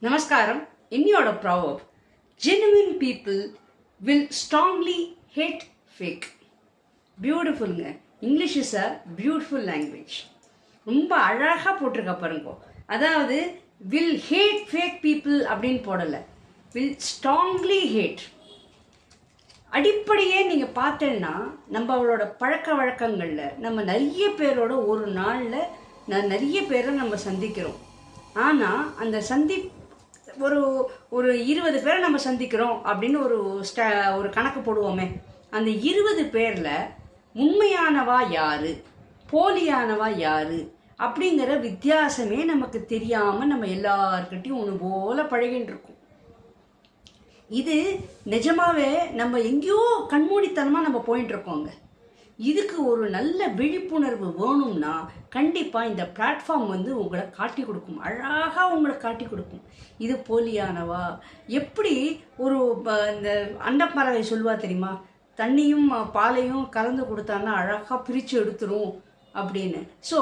நமஸ்காரம். இன்னியோட proverb, genuine people will strongly hate fake. பியூட்டிஃபுல்ங்க. English is a beautiful language. ரொம்ப அழகாக போட்டிருக்க பாருங்க. அதாவது வில் ஹேட் ஃபேக் பீப்புள் அப்படின்னு போடலை, வில் ஸ்ட்ராங்லி ஹேட். அடிப்படையே நீங்கள் பார்த்தேன்னா நம்மளோட பழக்க வழக்கங்களில் நம்ம நிறைய பேரோட ஒரு நாளில் நிறைய பேரை நம்ம சந்திக்கிறோம். ஆனால் அந்த ஒரு ஒரு 20 பேரை நம்ம சந்திக்கிறோம் அப்படின்னு ஒரு கணக்கு போடுவோமே. அந்த 20 பேரில் உண்மையானவா யாரு, போலியானவா யாரு அப்படிங்கிற வித்தியாசமே நமக்கு தெரியாமல் நம்ம எல்லார்கிட்டையும் ஒன்று போல பழகின்னு இருக்கோம். இது நிஜமாவே நம்ம எங்கேயோ கண்மூடித்தனமாக நம்ம போயிட்டு இருக்கோங்க. இதுக்கு ஒரு நல்ல விழிப்புணர்வு வேணும்னா கண்டிப்பாக இந்த பிளாட்ஃபார்ம் உங்களை காட்டி கொடுக்கும், அழகாக உங்களை காட்டி கொடுக்கும். இது போலியானவா, எப்படி ஒரு இந்த அண்டப்பறவை சொல்லுவா தெரியுமா, தண்ணியும் பாலையும் கலந்து கொடுத்தான்னா அழகாக பிரித்து எடுத்துரும் அப்படின்னு. ஸோ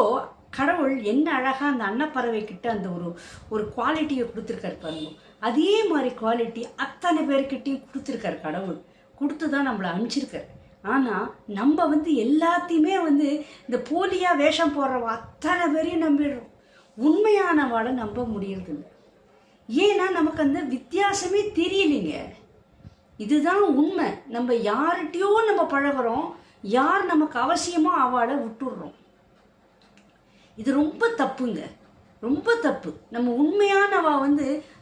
கடவுள் என்ன அழகாக அந்த அன்னப்பறவை கிட்ட அந்த ஒரு குவாலிட்டியை கொடுத்துருக்காரு பாருங்க. அதே மாதிரி குவாலிட்டி அத்தனை பேர்கிட்டையும் கொடுத்துருக்காரு கடவுள். கொடுத்து தான் நம்மளை அனுப்பிச்சிருக்காரு. ஆனால் நம்ம எல்லாத்தையுமே இந்த போலியாக வேஷம் போடுறவ அத்தனை பேரையும் நம்பிடுறோம். உண்மையானவாளை நம்ப முடியறதில்லை. ஏன்னா நமக்கு அந்த வித்தியாசமே தெரியலைங்க. இதுதான் உண்மை. நம்ம யார்கிட்டையோ நம்ம பழகிறோம், யார் நமக்கு அவசியமோ அவளை விட்டுடுறோம். இது ரொம்ப தப்புங்க, ரொம்ப தப்பு. நம்ம உண்மையானவா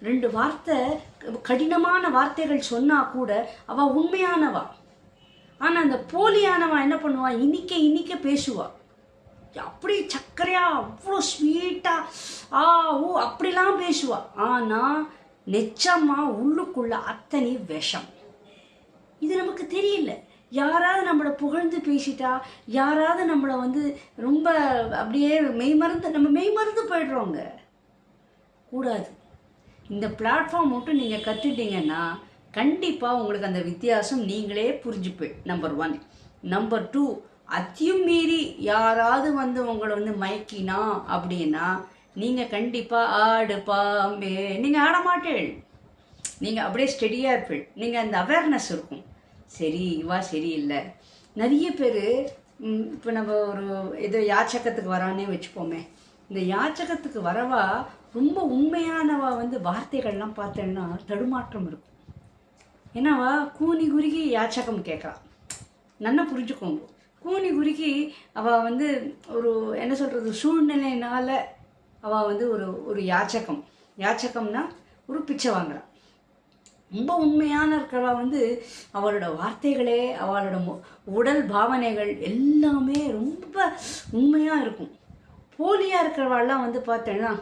2 வார்த்தை கடினமான வார்த்தைகள் சொன்னா கூட அவ உண்மையானவா. ஆனால் அந்த போலியானவா என்ன பண்ணுவா, இனிக்க பேசுவா. அப்படி சக்கரையா அவ்வளோ ஸ்வீட்டா ஓ அப்படிலாம் பேசுவா. ஆனால் நிச்சயமா உள்ளுக்குள்ள அத்தனை விஷம். இது நமக்கு தெரியல. யாராவது நம்மளை புகழ்ந்து பேசிட்டா, யாராவது நம்மளை ரொம்ப அப்படியே மெய்மறந்து போயிடுறோங்க. கூடாது. இந்த பிளாட்ஃபார்ம் மட்டும் நீங்கள் கற்றுட்டீங்கன்னா கண்டிப்பாக உங்களுக்கு அந்த வித்தியாசம் நீங்களே புரிஞ்சுப்பேன். நம்பர் 1. நம்பர் 2, அதையும் மீறி யாராவது உங்களை மயக்கினா அப்படின்னா நீங்கள் கண்டிப்பாக ஆடுப்பாமே நீங்கள் ஆட மாட்டேள். நீங்கள் அப்படியே ஸ்டெடியாக இருப்பீள். நீங்கள் அந்த அவேர்னஸ் இருக்கும். சரி இவா சரியில்லை. நிறைய பேர் இப்போ நம்ம ஏதோ யாச்சகத்துக்கு வரானே வச்சுப்போமே. இந்த யாச்சகத்துக்கு வரவா ரொம்ப உண்மையானவா வார்த்தைகள்லாம் பார்த்தேன்னா தடுமாற்றம் இருக்கும். ஏன்னாவா கூனி குறுகி யாச்சகம் கேட்குறா. நல்லா புரிஞ்சுக்கோங்க. கூனி குறுகி அவள் ஒரு என்ன சொல்கிறது, சூழ்நிலையினால் அவள் ஒரு யாச்சகம்னா ஒரு பிச்சை வாங்குறான். ரொம்ப உண்மையான இருக்கிறவா அவளோட வார்த்தைகளே, அவளோட உடல் பாவனைகள் எல்லாமே ரொம்ப உண்மையாக இருக்கும். போலியாக இருக்கிறவாள்லாம் பார்த்தேன்னா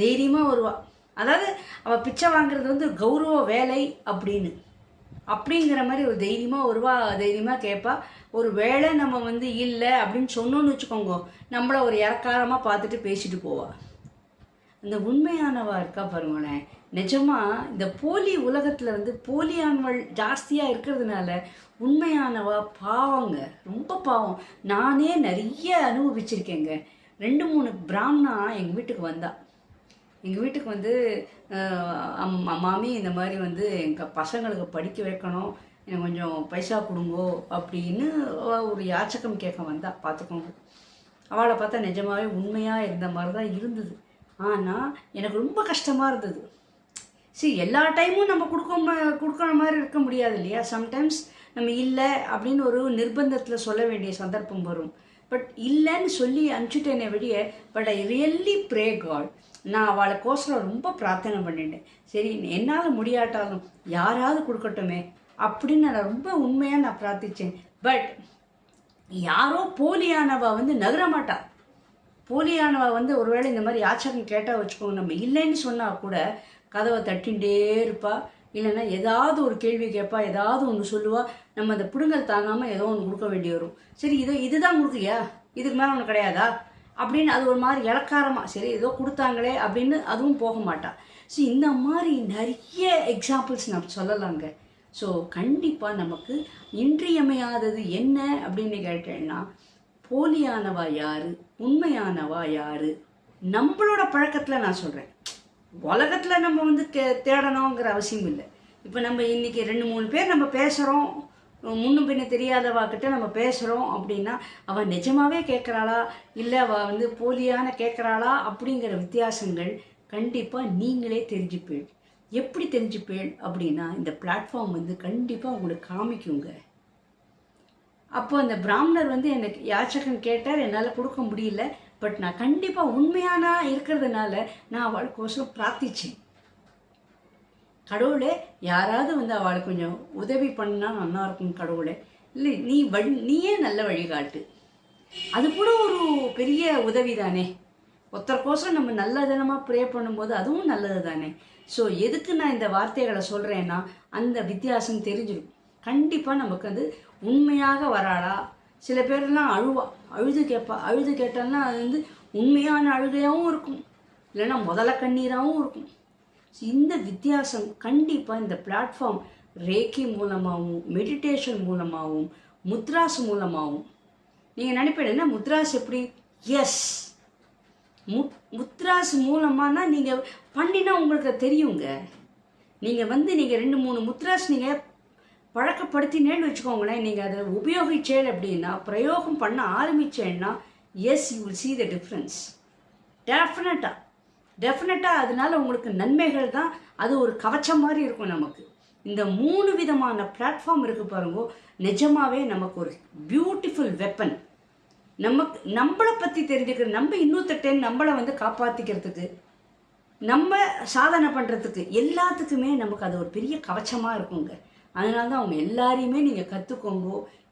தைரியமாக வருவா. அதாவது அவள் பிச்சை வாங்குறது கௌரவ வேலை அப்படிங்கிற மாதிரி ஒரு தைரியமாக வருவா, தைரியமாக கேட்பா. ஒரு வேளை நம்ம இல்லை அப்படின்னு சொன்னோன்னு வச்சுக்கோங்க, நம்மளை ஒரு இறக்காரமாக பார்த்துட்டு பேசிட்டு போவா. அந்த உண்மையானவா இருக்கா பாருங்களேன். நிஜமாக இந்த போலி உலகத்தில் போலியானவள் ஜாஸ்தியாக இருக்கிறதுனால உண்மையானவா பாவங்க, ரொம்ப பாவம். நானே நிறைய அனுபவிச்சிருக்கேங்க. 2-3 பிராமணா எங்கள் வீட்டுக்கு வந்தா. எங்கள் வீட்டுக்கு மாமி இந்த மாதிரி எங்கள் பசங்களுக்கு படிக்க வைக்கணும், எனக்கு கொஞ்சம் பைசா கொடுங்கோ அப்படின்னு ஒரு யாச்சகம் கேட்க வந்தா. பார்த்துக்கோங்க. அவளை பார்த்தா நிஜமாகவே உண்மையாக இருந்த மாதிரி தான் இருந்தது. ஆனால் எனக்கு ரொம்ப கஷ்டமாக இருந்தது. எல்லா டைமும் நம்ம கொடுக்குற மாதிரி இருக்க முடியாது இல்லையா. சம்டைம்ஸ் நம்ம இல்லை அப்படின்னு ஒரு நிர்பந்தத்தில் சொல்ல வேண்டிய சந்தர்ப்பம் வரும். பட் இல்லைன்னு சொல்லி அனுப்பிச்சுட்டேனே வெளியே. But I really pray God. நான் அவளுக்கோசரம் ரொம்ப பிரார்த்தனை பண்ணிட்டேன். சரி என்னால் முடியாட்டாலும் யாராவது கொடுக்கட்டுமே அப்படின்னு நான் ரொம்ப உண்மையாக நான் பிரார்த்தித்தேன். பட் யாரோ போலியானவா நகர மாட்டா. போலியானவா ஒருவேளை இந்த மாதிரி யாச்சகம் கேட்டால் வச்சுக்கோங்க, நம்ம இல்லைன்னு சொன்னால் கூட கதவை தட்டிகிட்டே இருப்பா. இல்லைன்னா ஏதாவது ஒரு கேள்வி கேட்பா, ஏதாவது ஒன்று சொல்லுவா. நம்ம அந்த பிடுங்கல் தாங்காமல் ஏதோ ஒன்று கொடுக்க வேண்டி வரும். சரி இதுதான் கொடுக்குறியா, இதுக்கு மேலே ஒன்று கிடையாதா அப்படின்னு அது ஒரு மாதிரி இலக்காரமாக சரி ஏதோ கொடுத்தாங்களே அப்படின்னு அதுவும் போக மாட்டா. ஸோ இந்த மாதிரி நிறைய எக்ஸாம்பிள்ஸ் நம்ம சொல்லலாங்க. ஸோ கண்டிப்பாக நமக்கு இன்றியமையாதது என்ன அப்படின்னு கேட்டேன்னா, போலியானவா யாரு, உண்மையானவா யாரு, நம்மளோட பழக்கத்தில் நான் சொல்கிறேன். உலகத்தில் நம்ம வந்து தேடணுங்கிற அவசியம் இல்லை. இப்போ நம்ம இன்றைக்கி 2-3 பேர் நம்ம பேசுகிறோம், முன்னும் பின்ன தெரியாதவாக்கிட்ட நம்ம பேசுகிறோம் அப்படின்னா அவள் நிஜமாகவே கேட்குறாளா இல்லை அவள் வந்து போலியான கேட்குறாளா அப்படிங்கிற வித்தியாசங்கள் கண்டிப்பாக நீங்களே தெரிஞ்சுப்பேன். எப்படி தெரிஞ்சுப்பேன் அப்படின்னா இந்த பிளாட்ஃபார்ம் வந்து கண்டிப்பாக உங்களுக்கு காமிக்குங்க. அப்போ அந்த பிராமணர் வந்து எனக்கு யாச்சகன் கேட்டார், என்னால் கொடுக்க முடியல. பட் நான் கண்டிப்பாக உண்மையான இருக்கிறதுனால நான் அவளுக்கோசரம் பிரார்த்திச்சேன். கடவுளே யாராவது வந்து அவளுக்கு கொஞ்சம் உதவி பண்ணால் நல்லா இருக்கும் கடவுளே, இல்லை நீயே நல்ல வழிகாட்டு. அது கூட ஒரு பெரிய உதவி தானே. ஒருத்தருக்கோசரம் நம்ம நல்ல தினமாக ப்ரே பண்ணும்போது அதுவும் நல்லது தானே. ஸோ எதுக்கு நான் இந்த வார்த்தைகளை சொல்கிறேன்னா அந்த வித்தியாசம் தெரிஞ்சிடும். கண்டிப்பாக நமக்கு அது உண்மையாக வராளா. சில பேர்லாம் அழுது கேட்டால்னா அது வந்து உண்மையான அழுகையாகவும் இருக்கும், இல்லைன்னா முதல கண்ணீராகவும் இருக்கும். இந்த வித்தியாசம் கண்டிப்பாக இந்த பிளாட்ஃபார்ம் ரேக்கி மூலமாகவும் மெடிடேஷன் மூலமாகவும் முத்ராஸ் மூலமாகவும் நீங்கள் நினைப்பீங்கன்னா முத்ராஸ் எப்படி? எஸ், முத்ராஸ் மூலமானா நீங்கள் பண்ணினா உங்களுக்கு தெரியுங்க. நீங்கள் வந்து நீங்கள் 2-3 முத்ராஸ் நீங்கள் பழக்கப்படுத்தினேன்னு வச்சுக்கோங்களேன், நீங்கள் அதை உபயோகிச்சேன் அப்படின்னா பிரயோகம் பண்ண ஆரம்பித்தேன்னா yes you will see the difference. டெஃபினட்டாக அதனால உங்களுக்கு நன்மைகள் தான். அது ஒரு கவச்சம் மாதிரி இருக்கும் நமக்கு. இந்த 3 விதமான பிளாட்ஃபார்ம் இருக்குது பாருங்க, நிஜமாகவே நமக்கு ஒரு பியூட்டிஃபுல் வெப்பன். நம்மளை பற்றி தெரிஞ்சுக்கிற, நம்ம இன்னொருத்தட்டே நம்மளை வந்து காப்பாற்றிக்கிறதுக்கு, நம்ம சாதனை பண்ணுறதுக்கு எல்லாத்துக்குமே நமக்கு அது ஒரு பெரிய கவச்சமாக இருக்குங்க. அதனால தான் அவங்க எல்லாரையுமே நீங்கள் கற்றுக்கோங்க,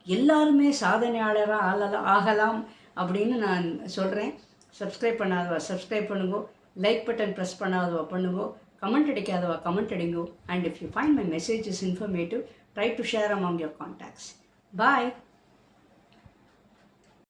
எல்லாருமே சாதனையாளராக ஆகலாம் அப்படின்னு நான் சொல்கிறேன். சப்ஸ்கிரைப் பண்ணாதவா சப்ஸ்கிரைப் பண்ணுங்க, லைக் பட்டன் ப்ரெஸ் பண்ணாதவா பண்ணுங்க, கமெண்ட் அடிக்காதவா கமெண்ட் அடிங்கோ. And if you find my message is informative, try to share among your contacts. Bye.